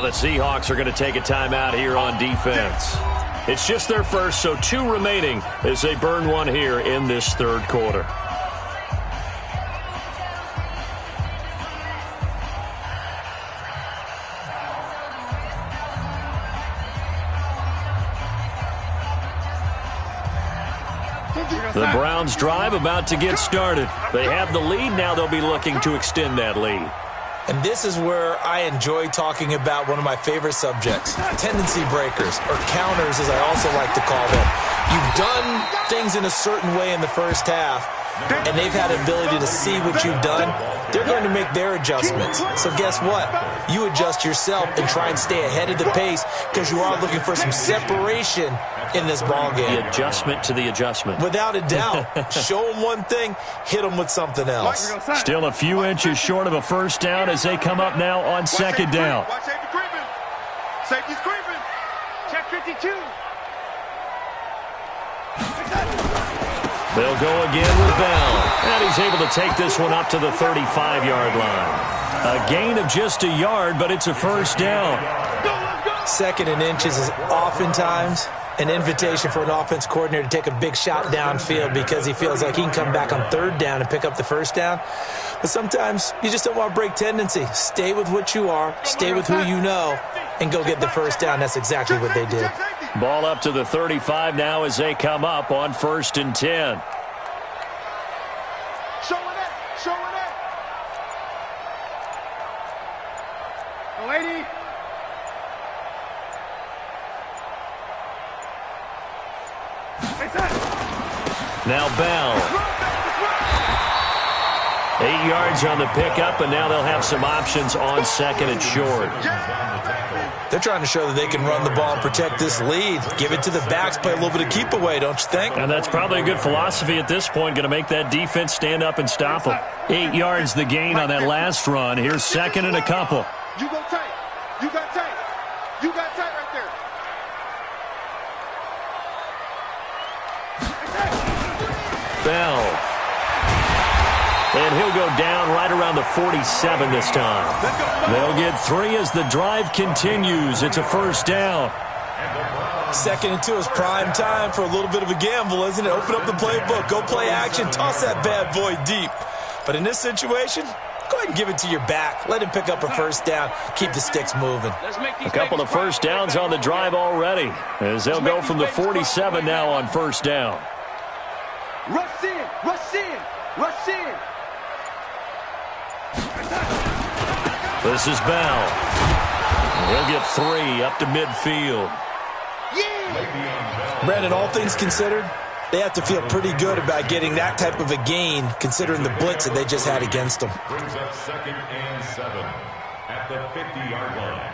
the Seahawks are going to take a timeout here on defense. It's just their first, so 2 remaining as they burn one here in this third quarter. The Browns' drive about to get started. They have the lead. Now they'll be looking to extend that lead. And this is where I enjoy talking about one of my favorite subjects, tendency breakers, or counters as I also like to call them. You've done things in a certain way in the first half, and they've had the ability to see what you've done. They're going to make their adjustments. So guess what? You adjust yourself and try and stay ahead of the pace because you are looking for some separation in this ball game. The adjustment to the adjustment. Without a doubt. Show them one thing, hit them with something else. Still a few inches short of a first down as they come up now on second down. Watch safety creeping. Safety's creeping. Check 52. They'll go again with Bell. And he's able to take this one up to the 35-yard line. A gain of just a yard, but it's a first down. Second and inches is oftentimes an invitation for an offense coordinator to take a big shot downfield because he feels like he can come back on third down and pick up the first down. But sometimes you just don't want to break tendency. Stay with what you are, stay with who you know, and go get the first down. That's exactly what they did. Ball up to the 35 now as they come up on 1st and 10. Showing it. Lady. Now Bell. 8 yards on the pickup, and now they'll have some options on second and short. They're trying to show that they can run the ball and protect this lead. Give it to the backs, play a little bit of keep away, don't you think? And that's probably a good philosophy at this point, going to make that defense stand up and stop them. 8 yards the gain on that last run. Here's second and a couple. You go tight. You got tight. You got tight right there. Bell. And he'll go down right around the 47 this time. They'll get 3 as the drive continues. It's a first down. 2nd and 2 is prime time for a little bit of a gamble, isn't it? Open up the playbook. Go play action. Toss that bad boy deep. But in this situation, go ahead and give it to your back. Let him pick up a first down. Keep the sticks moving. A couple of first downs on the drive already as they'll go from the 47 now on first down. Rush in. Rush in. Rush in. This is Bell. He'll get 3 up to midfield. Brandon, all things considered, they have to feel pretty good about getting that type of a gain considering the blitz that they just had against them. Brings up 2nd and 7 at the 50-yard line.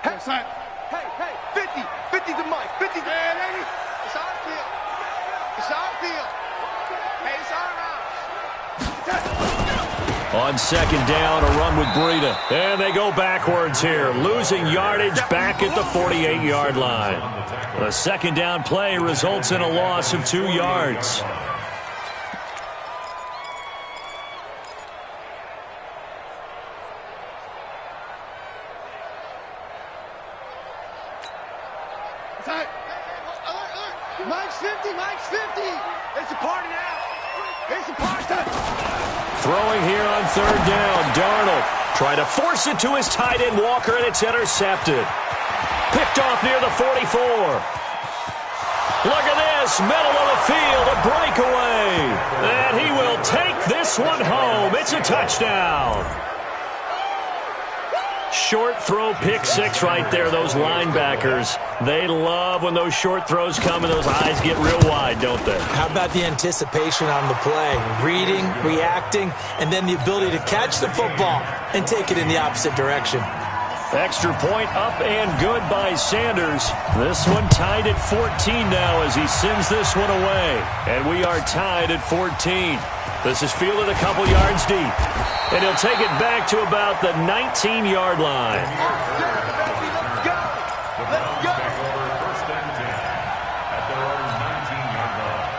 Hey, 50. 50's the mic. 50's the... Hey, it's our field. It's our field. Hey, it's our house. On second down, a run with Breida. And they go backwards here, losing yardage back at the 48-yard line. The second down play results in a loss of 2 yards. Mike's 50. Mike's 50. It's a party now. It's a party. Throwing here on third down, Darnold trying to force it to his tight end Walker, and it's intercepted. Picked off near the 44. Look at this, middle of the field, a breakaway. And he will take this one home. It's a touchdown. Short throw, pick 6 right there. Those linebackers, they love when those short throws come and those eyes get real wide, don't they? How about the anticipation on the play? Reading, reacting, and then the ability to catch the football and take it in the opposite direction. Extra point up and good by Sanders. This one tied at 14 now as he sends this one away. And we are tied at 14. This is fielded a couple yards deep. And he'll take it back to about the 19-yard line. Let's go. Let's go. First and 10 at their own 19-yard line.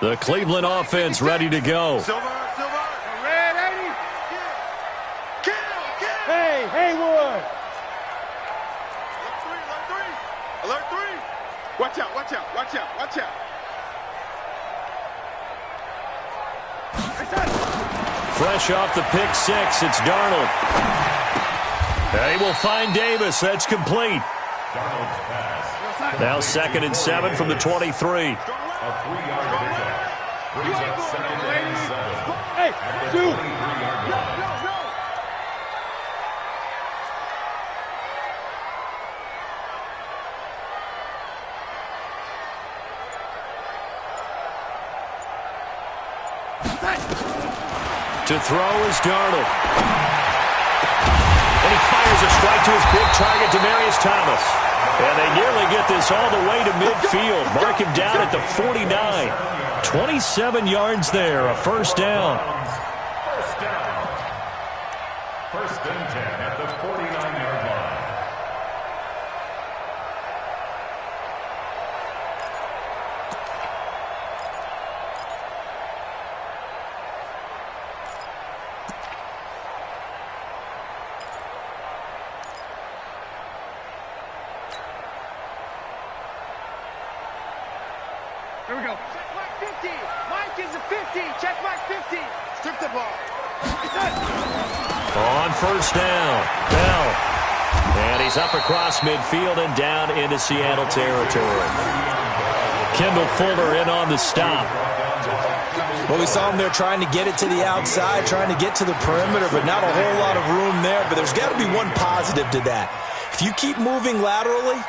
The Cleveland offense ready to go. Silver. Red 80. Kill. Hey, Haywood. Alert three. Watch out. Fresh off the pick six, it's Darnold. They will find Davis. That's complete. Now 2nd and 7 from the 23. A 3-yard pickup. Brings up 2nd and 7. Hey, At the 23-yard line. To throw is Darnold. And he fires a strike to his big target, Demaryius Thomas. And they nearly get this all the way to midfield. Mark him down at the 49. 27 yards there, a first down. First and 10 at the 49-yard line. Here we go. Check mark 50. Mike is a 50. Check mark 50. Strip the ball. On first down, Bell. And he's up across midfield and down into Seattle territory. Kendall Fuller in on the stop. Well, we saw him there trying to get it to the outside, trying to get to the perimeter, but not a whole lot of room there. But there's got to be one positive to that. If you keep moving laterally,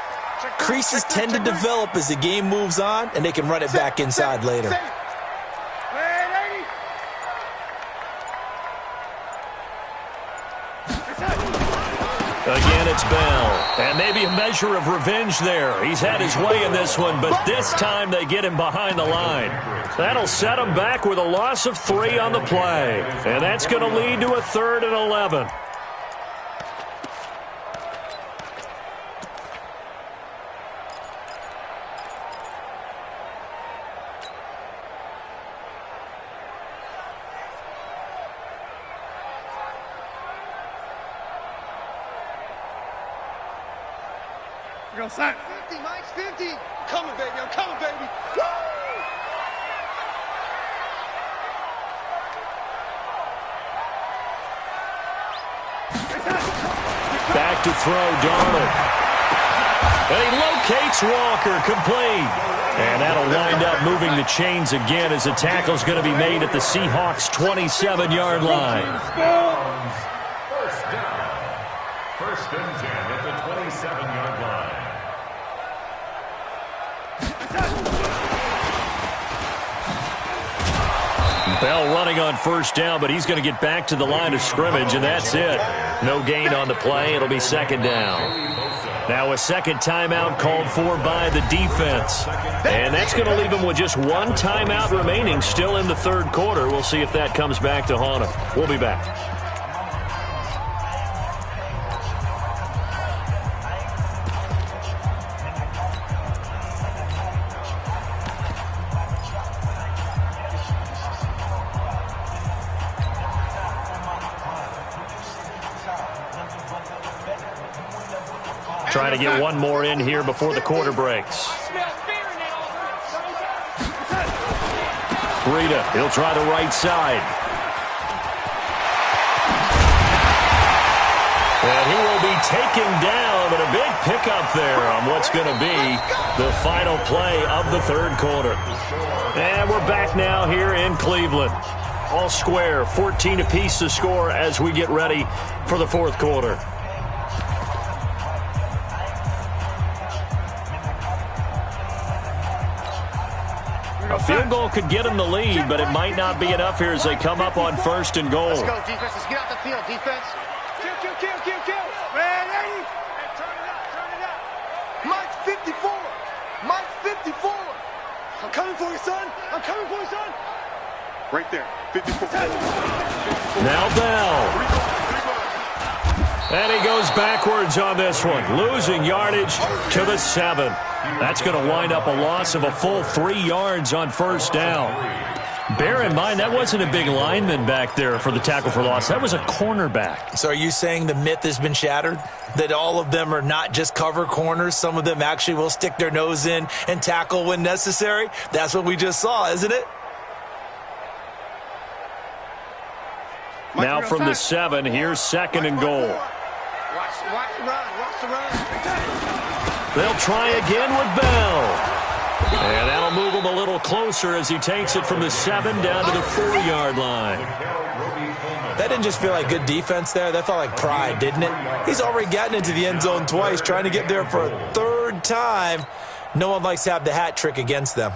creases tend to develop as the game moves on, and they can run it back inside later. Again, it's Bell. And maybe a measure of revenge there. He's had his way in this one, but this time they get him behind the line. That'll set him back with a loss of 3 on the play. And that's going to lead to a 3rd and 11. Go, son. 50, Mike's 50. Coming, baby. I'm coming, baby. Woo! Back to throw, Darnold. And he locates Walker, complete. And that'll wind up moving the chains again as the tackle's going to be made at the Seahawks' 27-yard line. First down. First and 10 at the 27-yard line. Bell running on first down, but he's going to get back to the line of scrimmage, and that's it. No gain on the play. It'll be 2nd down. Now a second timeout called for by the defense. And that's going to leave him with just 1 timeout remaining still in the 3rd quarter. We'll see if that comes back to haunt him. We'll be back. Trying to get one more in here before the quarter breaks. Rita, he'll try the right side. And he will be taken down, but a big pickup there on what's going to be the final play of the 3rd quarter. And we're back now here in Cleveland. All square, 14 apiece to score as we get ready for the 4th quarter. A field goal could get them the lead, but it might not be enough here as they come up on 1st and goal. Let's go, defense. Let's get out the field, defense. Kill. Red 80. Hey, turn it up. Mike's 54. Mike's 54. I'm coming for you, son. Right there, 54. Now Bell. And he goes backwards on this one, losing yardage to the 7. That's going to wind up a loss of a full 3 yards on first down. Bear in mind, that wasn't a big lineman back there for the tackle for loss. That was a cornerback. So are you saying the myth has been shattered? That all of them are not just cover corners? Some of them actually will stick their nose in and tackle when necessary? That's what we just saw, isn't it? Now from the 7, here's 2nd and goal. Watch the run. They'll try again with Bell. And that'll move him a little closer as he takes it from the 7 down to the 4-yard line. That didn't just feel like good defense there. That felt like pride, didn't it? He's already gotten into the end zone twice, trying to get there for a 3rd time. No one likes to have the hat trick against them.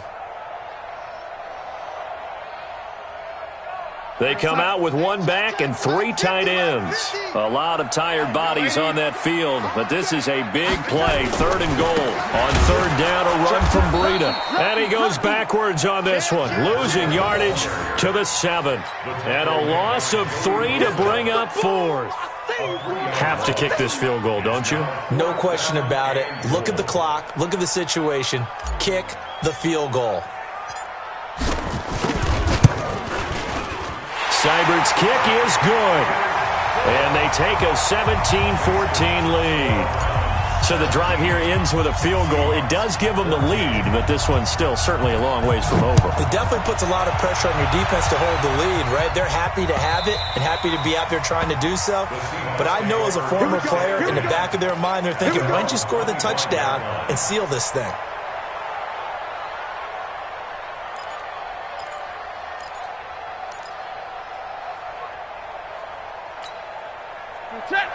They come out with 1 back and 3 tight ends. A lot of tired bodies on that field, but this is a big play. 3rd and goal. On 3rd down, a run from Breida. And he goes backwards on this one, losing yardage to the 7. And a loss of 3 to bring up 4th. Have to kick this field goal, don't you? No question about it. Look at the clock. Look at the situation. Kick the field goal. Seibert's kick is good. And they take a 17-14 lead. So the drive here ends with a field goal. It does give them the lead, but this one's still certainly a long ways from over. It definitely puts a lot of pressure on your defense to hold the lead, right? They're happy to have it and happy to be out there trying to do so. But I know as a former player, in the back of their mind, they're thinking, why don't you score the touchdown and seal this thing?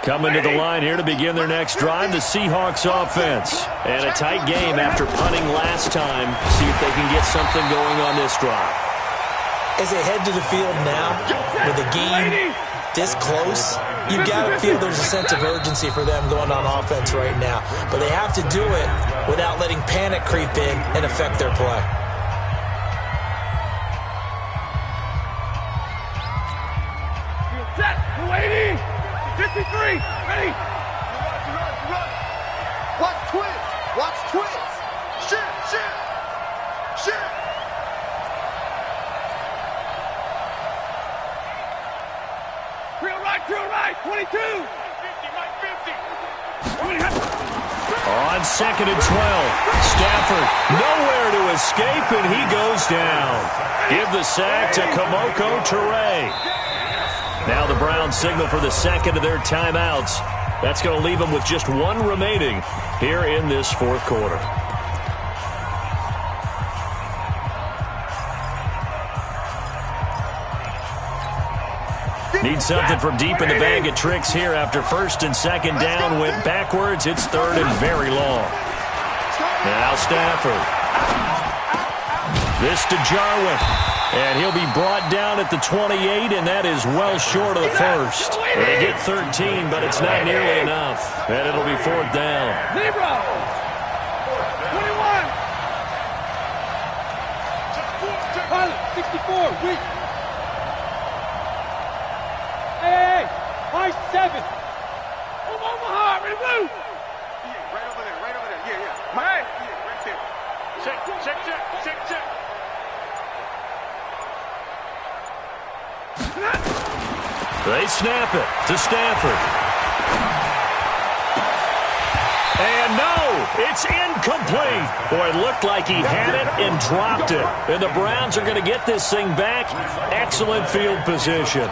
Coming to the line here to begin their next drive, the Seahawks offense. And a tight game after punting last time. See if they can get something going on this drive. As they head to the field now, with the game this close, you've got to feel there's a sense of urgency for them going on offense right now. But they have to do it without letting panic creep in and affect their play. Set, 280, 53, ready. Run. Watch twins. Shit. Drill right, 22. 50, Mike 50. On 2nd and 12, Stafford nowhere to escape, and he goes down. Give the sack to Kamoko Toure. Now the Browns signal for the 2nd of their timeouts. That's going to leave them with just 1 remaining here in this 4th quarter. Need something from deep in the bag of tricks here after 1st and 2nd down. Went backwards. It's 3rd and very long. Now Stafford. This to Jarwin. And he'll be brought down at the 28, and that is well short of the 1st. They get 13, but it's not nearly enough. And it'll be 4th down. 21. 64, weak. Hey, high 7. Omaha, ready, move. Yeah, right over there. Yeah. Mike. Yeah, right there. Check. They snap it to Stafford. And no, it's incomplete. Boy, it looked like he had it and dropped it. And the Browns are going to get this thing back. Excellent field position.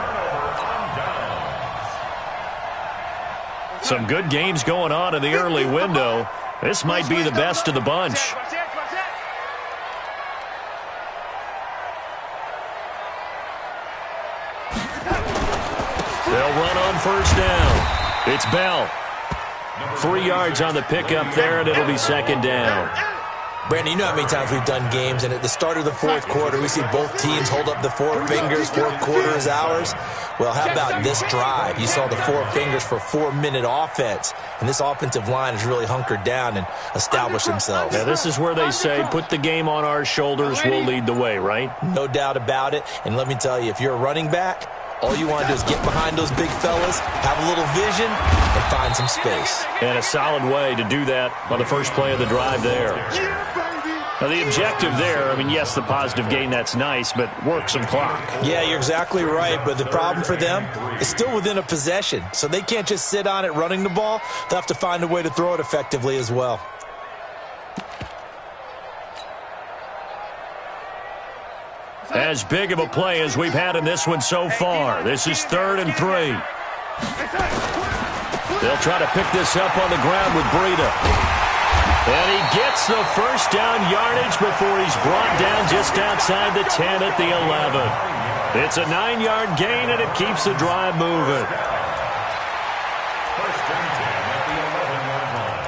Some good games going on in the early window. This might be the best of the bunch. They'll run on 1st down. It's Bell. 3 yards on the pickup there, and it'll be 2nd down. Brandon, you know how many times we've done games, and at the start of the 4th quarter, we see both teams hold up the 4 fingers, 4th quarter is ours. Well, how about this drive? You saw the 4 fingers for 4-minute offense, and this offensive line has really hunkered down and established themselves. Now, this is where they say, put the game on our shoulders, we'll lead the way, right? No doubt about it, and let me tell you, if you're a running back, All you want to do is get behind those big fellas, have a little vision, and find some space. And a solid way to do that on the first play of the drive there. Now, the objective there, I mean, yes, the positive gain, that's nice, but work some clock. Yeah, you're exactly right, but the problem for them is still within a possession, so they can't just sit on it running the ball. They'll have to find a way to throw it effectively as well. As big of a play as we've had in this one so far. This is 3rd and 3. They'll try to pick this up on the ground with Breida. And he gets the first down yardage before he's brought down just outside the 10 at the 11. It's a 9-yard gain, and it keeps the drive moving. First and 10 at the 11-yard line.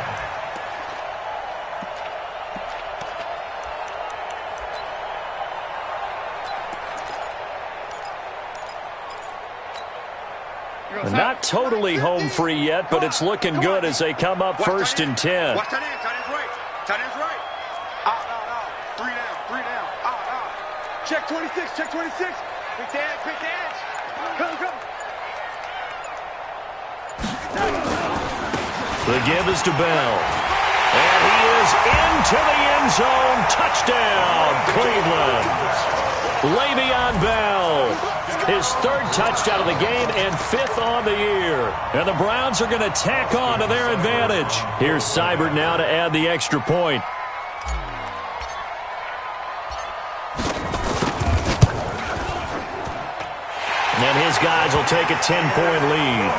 Not totally home free yet, but it's looking good as they come up 1st and 10. Watch tight end, tight end's right. Tight end's right. Out. 3 down. Out. Check 26, check 26. Pick the edge. Go. The give is to Bell. And he is into the end zone. Touchdown, Cleveland. Le'Veon Bell. His 3rd touchdown of the game and 5th on the year. And the Browns are going to tack on to their advantage. Here's Seibert now to add the extra point. And his guys will take a 10-point lead.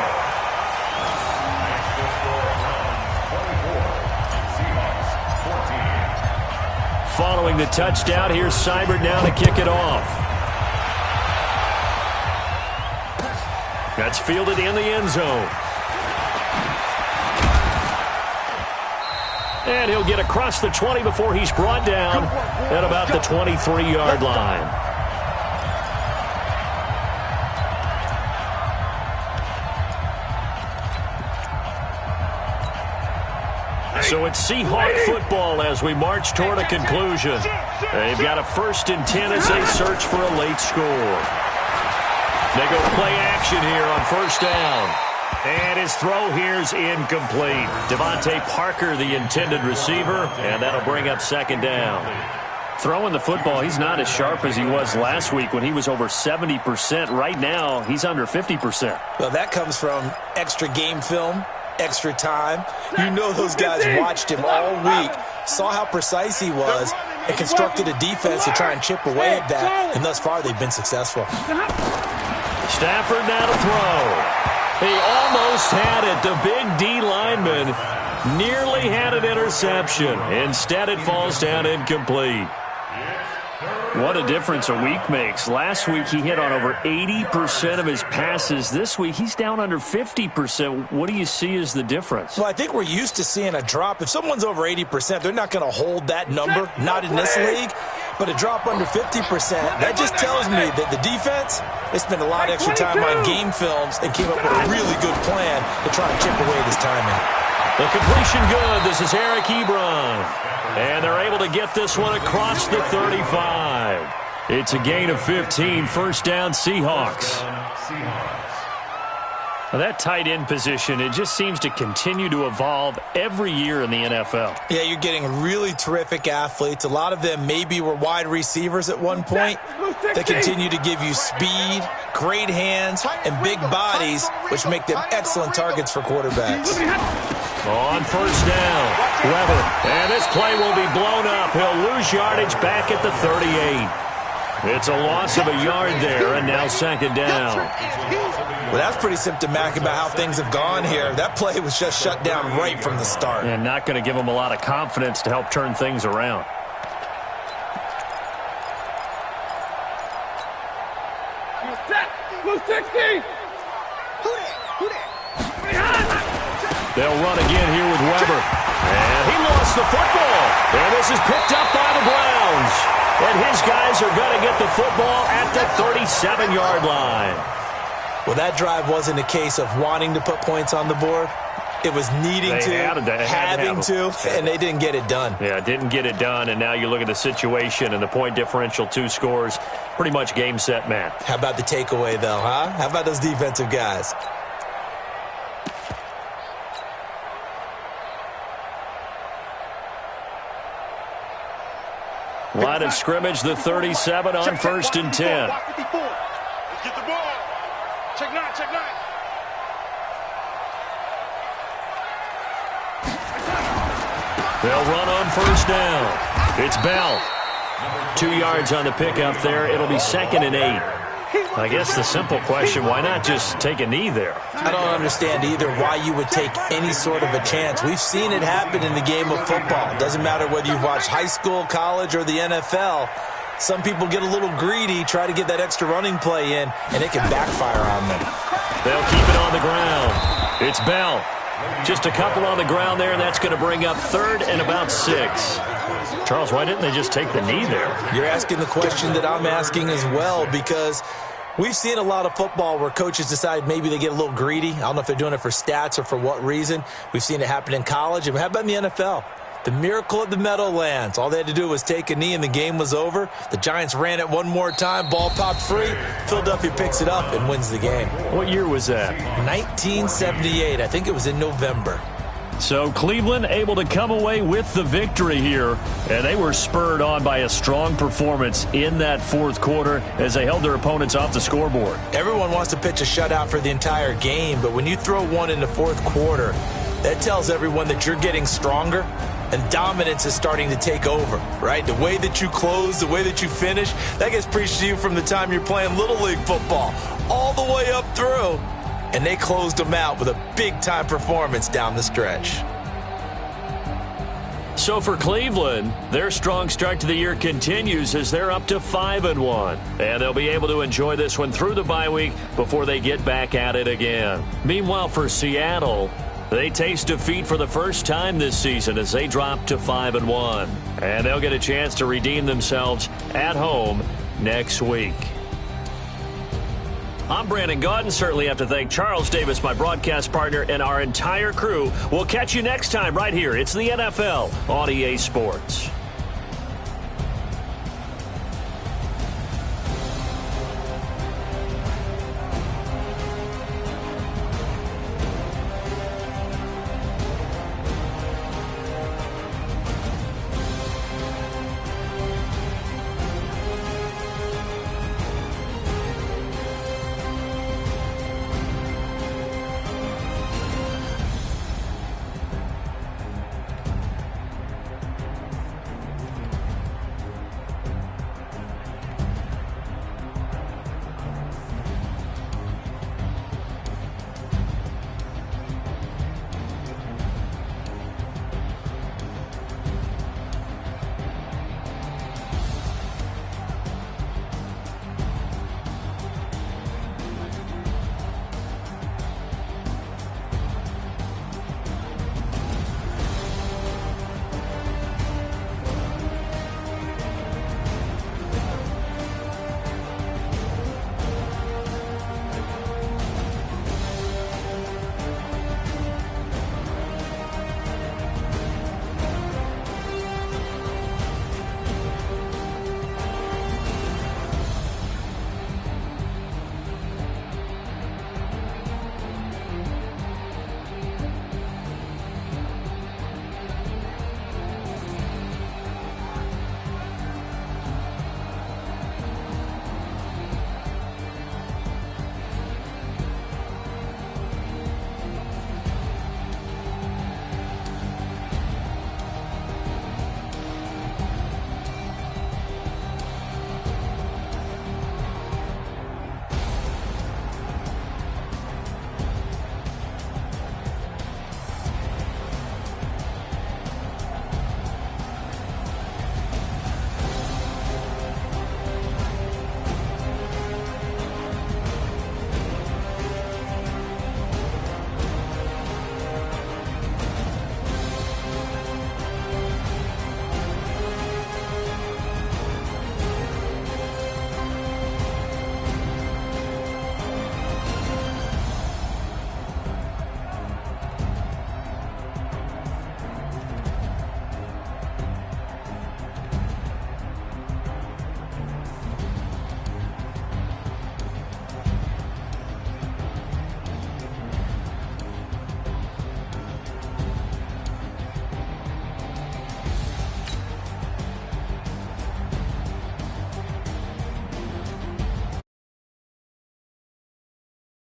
Following the touchdown, here's Seibert now to kick it off. That's fielded in the end zone. And he'll get across the 20 before he's brought down at about the 23-yard line. So it's Seahawk football as we march toward a conclusion. They've got a 1st and 10 as they search for a late score. They go play action here on 1st down. And his throw here's incomplete. Devontae Parker, the intended receiver, and that'll bring up 2nd down. Throwing the football, he's not as sharp as he was last week when he was over 70%. Right now, he's under 50%. Well, that comes from extra game film, extra time. You know those guys watched him all week, saw how precise he was, and constructed a defense to try and chip away at that, and thus far they've been successful. Stafford now to throw. He almost had it. The big D lineman nearly had an interception. Instead, it falls down incomplete. What a difference a week makes. Last week, he hit on over 80% of his passes. This week, he's down under 50%. What do you see as the difference? Well, I think we're used to seeing a drop. If someone's over 80%, they're not going to hold that number, not in this league. But a drop under 50%, that just tells me that the defense, they spent a lot of extra time on game films and came up with a really good plan to try to chip away this timing. The completion good. This is Eric Ebron. And they're able to get this one across the 35. It's a gain of 15. 1st down, Seahawks. Now that tight end position, it just seems to continue to evolve every year in the NFL. Yeah, you're getting really terrific athletes. A lot of them maybe were wide receivers at one point. They continue to give you speed, great hands, and big bodies, which make them excellent targets for quarterbacks. On 1st down, Weber. And this play will be blown up. He'll lose yardage back at the 38. It's a loss of a yard there, and now 2nd down. Well, that's pretty symptomatic about how things have gone here. That play was just shut down right from the start. And not going to give him a lot of confidence to help turn things around. They'll run again here with Weber. And he lost the football. And this is picked up by the Browns. And his guys are going to get the football at the 37-yard line. Well, that drive wasn't a case of wanting to put points on the board. It was needing having to, and they didn't get it done. Yeah, didn't get it done, and now you look at the situation and the point differential, 2 scores, pretty much game, set, match. How about the takeaway, though, huh? How about those defensive guys? Line of scrimmage, the 37 on 1st and 10. Let's get the ball. Check 9, check 9. They'll run on 1st down. It's Bell. 2 yards on the pickup there. It'll be 2nd and 8. I guess the simple question, why not just take a knee there? I don't understand either why you would take any sort of a chance. We've seen it happen in the game of football. It doesn't matter whether you've watched high school, college, or the NFL. Some people get a little greedy, try to get that extra running play in, and it can backfire on them. They'll keep it on the ground. It's Bell. Just a couple on the ground there, and that's going to bring up 3rd and about 6. Charles, why didn't they just take the knee there? You're asking the question that I'm asking as well, because we've seen a lot of football where coaches decide maybe they get a little greedy. I don't know if they're doing it for stats or for what reason. We've seen it happen in college. And how about in the NFL? The miracle of the Meadowlands. All they had to do was take a knee and the game was over. The Giants ran it one more time. Ball popped free. Philadelphia picks it up and wins the game. What year was that? 1978. I think it was in November. So Cleveland able to come away with the victory here, and they were spurred on by a strong performance in that 4th quarter as they held their opponents off the scoreboard. Everyone wants to pitch a shutout for the entire game, but when you throw one in the 4th quarter, that tells everyone that you're getting stronger and dominance is starting to take over, right? The way that you close, the way that you finish, that gets preached to you from the time you're playing Little League football all the way up through. And they closed them out with a big-time performance down the stretch. So for Cleveland, their strong start to the year continues as they're up to 5-1. And they'll be able to enjoy this one through the bye week before they get back at it again. Meanwhile, for Seattle, they taste defeat for the first time this season as they drop to 5-1. And they'll get a chance to redeem themselves at home next week. I'm Brandon Gaudin. Certainly have to thank Charles Davis, my broadcast partner, and our entire crew. We'll catch you next time right here. It's the NFL on EA Sports.